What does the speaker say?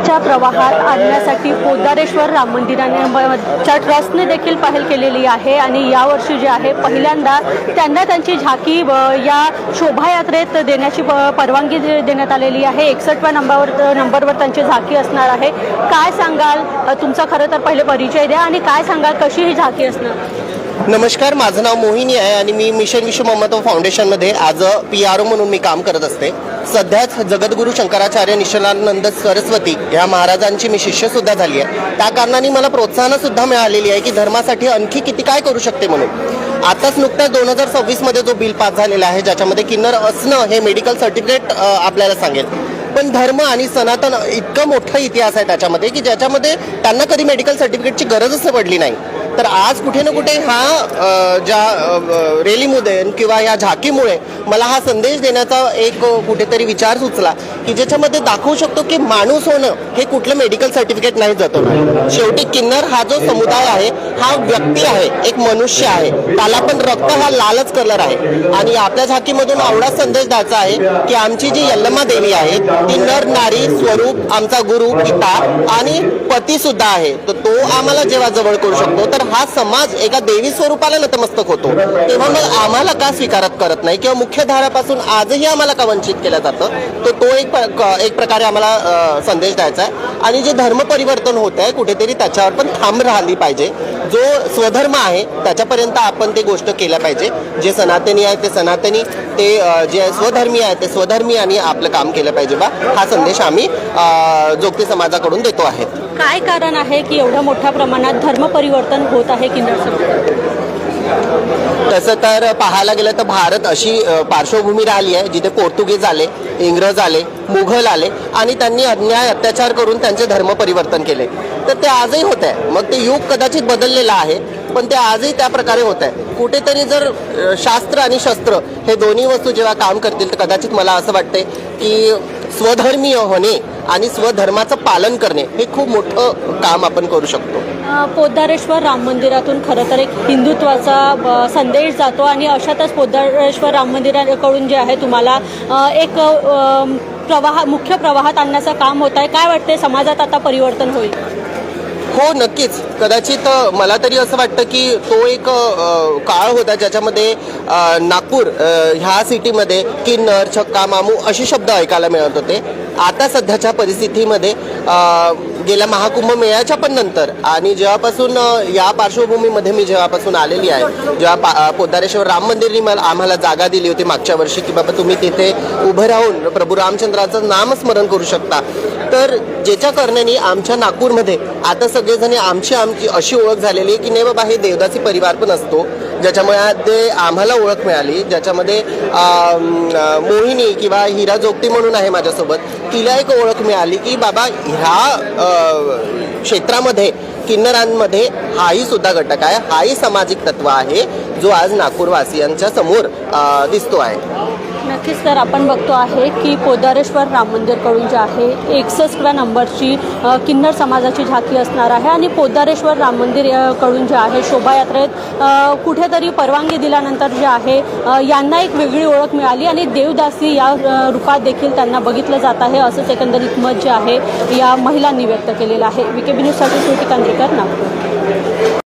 मुख्य प्रवाहात आणण्यासाठी पोद्दारेश्वर राम मंदिराच्या ट्रस्टने देखील पहल केलेली आहे आणि यावर्षी जे आहे पहिल्यांदा त्यांना त्यांची झाकी या शोभायात्रेत देण्याची परवानगी देण्यात आलेली आहे। 61व्या नंबरवर त्यांची झाकी असणार आहे। काय सांगाल, तुमचा खरं तर पहिले परिचय द्या आणि काय सांगाल कशी ही झाकी असणार? नमस्कार, माझं नाव मोहिनी आहे आणि मी मिशन विश्व ममत्व फाउंडेशनमध्ये आज PRO म्हणून मी काम करत असते। सध्याच जगद्गुरू शंकराचार्य निश्चलानंद सरस्वती या महाराजांची मी शिष्यसुद्धा झाली आहे। त्या कारणाने मला प्रोत्साहनसुद्धा मिळालेली आहे की धर्मासाठी आणखी किती काय करू शकते म्हणून। आताच नुकताच 2026 मध्ये जो बिल पास झालेला आहे ज्याच्यामध्ये किन्नर असणं हे मेडिकल सर्टिफिकेट आपल्याला सांगेल, पण धर्म आणि सनातन इतकं मोठा इतिहास आहे त्याच्यामध्ये की ज्याच्यामध्ये त्यांना कधी मेडिकल सर्टिफिकेटची गरजच पडली नाही। तर आज कुठे ना कुठे ज्या रॅलीमुळे किंवा या झाकीमुळे मला हा संदेश देण्याचा एक कुठेतरी विचार सुचला की ज्याच्यामध्ये दाखवू शकतो की माणूस होणं हे कुठलं मेडिकल सर्टिफिकेट नाही जातो। शेवटी किन्नर हा जो समुदाय आहे हा व्यक्ती आहे, एक मनुष्य आहे, त्याला पण रक्त हा लालच कलर आहे। आणि आपल्या झाकीमधून एवढा संदेश द्यायचा आहे की आमची जी यल्लमा देवी आहे ती नर नारी स्वरूप आमचा गुरु पिता आणि पती सुद्धा आहे। तर तो आम्हाला जेव्हा जवळ करू शकतो तर हा समाज एका देवी स्वरूपाला नतमस्तक होतो, तेव्हा मग आम्हाला का स्वीकारत करत नाही किंवा मुख्य धारापासून आजही आम्हाला का वंचित केलं जातं। तर तो एक प्रकारे आम्हाला संदेश द्यायचा आहे। आणि जे धर्म परिवर्तन होत आहे कुठेतरी त्याच्यावर पण थांब राहिली पाहिजे। जो स्वधर्म आहे त्याच्यापर्यंत आपण ते गोष्ट केल्या पाहिजे। जे सनातनी आहे ते सनातनी, ते जे स्वधर्मी आहे ते स्वधर्मी आणि आपलं काम केलं पाहिजे बा, हा संदेश आम्ही जोगती समाजाकडून देतो आहे। काय कारण आहे की एवढ्या मोठ्या प्रमाणात धर्म परिवर्तन होत आहे किन्नर समाजात? तसं तर पाहायला गेलं तर भारत अशी पार्श्वभूमी राहिली आहे जिथे पोर्तुगीज आले, इंग्रज आले, मुघल आले आणि त्यांनी अन्याय अत्याचार करून त्यांचे धर्म परिवर्तन केले। तर ते आजही होत आहे। मग ते युग कदाचित बदललेलं आहे पण ते आजही त्या प्रकारे होत आहे। कुठेतरी जर शास्त्र आणि शस्त्र हे दोन्ही वस्तू जेव्हा काम करतील तर कदाचित मला असं वाटते की स्वधर्मीय होणे आणि स्वधर्माचं पालन करणे हे खूप मोठं काम आपण करू शकतो। पोद्दारेश्वर राम मंदिरातून खरं तर एक हिंदुत्वाचा संदेश जातो आणि अशातच पोद्दारेश्वर राम मंदिराकडून जे आहे तुम्हाला एक मुख्य प्रवाहात आणण्याचं काम होत आहे। काय वाटते, समाजात आता परिवर्तन होईल? हो, नक्कीच। कदाचित मला तरी असं वाटतं की तो एक काळ होता ज्याच्यामध्ये नागपूर ह्या सिटीमध्ये किन्नर, छक्का, मामू असे शब्द ऐकायला मिळत होते। आता सध्याच्या परिस्थितीमध्ये गेल्या महाकुंभ मेळ्याच्या पण नंतर आणि जेव्हापासून या पार्श्वभूमीमध्ये मी जेव्हापासून आलेली आहे, जेव्हा पोद्दारेश्वर राम मंदिरनी आम्हाला जागा दिली होती मागच्या वर्षी की बाबा तुम्ही तिथे उभं राहून प्रभू रामचंद्राचं नामस्मरण करू शकता, तर ज्याच्या कारणाने आमच्या नागपूरमध्ये आता सगळेजण आमची अशी ओळख झालेली आहे की नाही बाबा हे देवदासी परिवार पण असतो, ज्याच्यामुळे ते आम्हाला ओळख मिळाली। ज्याच्यामध्ये मोहिनी किंवा हिरा जोगती म्हणून आहे माझ्यासोबत, तिला एक ओळख मिळाली की बाबा ह्या क्षेत्रामध्ये किन्नरांमध्ये हाही सुद्धा घटक आहे, हाही सामाजिक तत्व आहे जो आज नागपूरवासियांच्या समोर दिसतो आहे। नक्कीच। तर आपण बघतो आहे की पोद्दारेश्वर राम मंदिरकडून जे आहे 61व्या नंबरची किन्नर समाजाची झाकी असणार आहे आणि पोद्दारेश्वर राम मंदिरकडून जे आहे शोभायात्रेत कुठेतरी परवानगी दिल्यानंतर जे आहे यांना एक वेगळी ओळख मिळाली आणि देवदासी या रूपात देखील त्यांना बघितलं जात आहे, असंच एकंदरीत मत जे आहे या महिलांनी व्यक्त केलेलं आहे। VKB न्यूजसाठी श्रुती कांद्रेकर, नागपूर।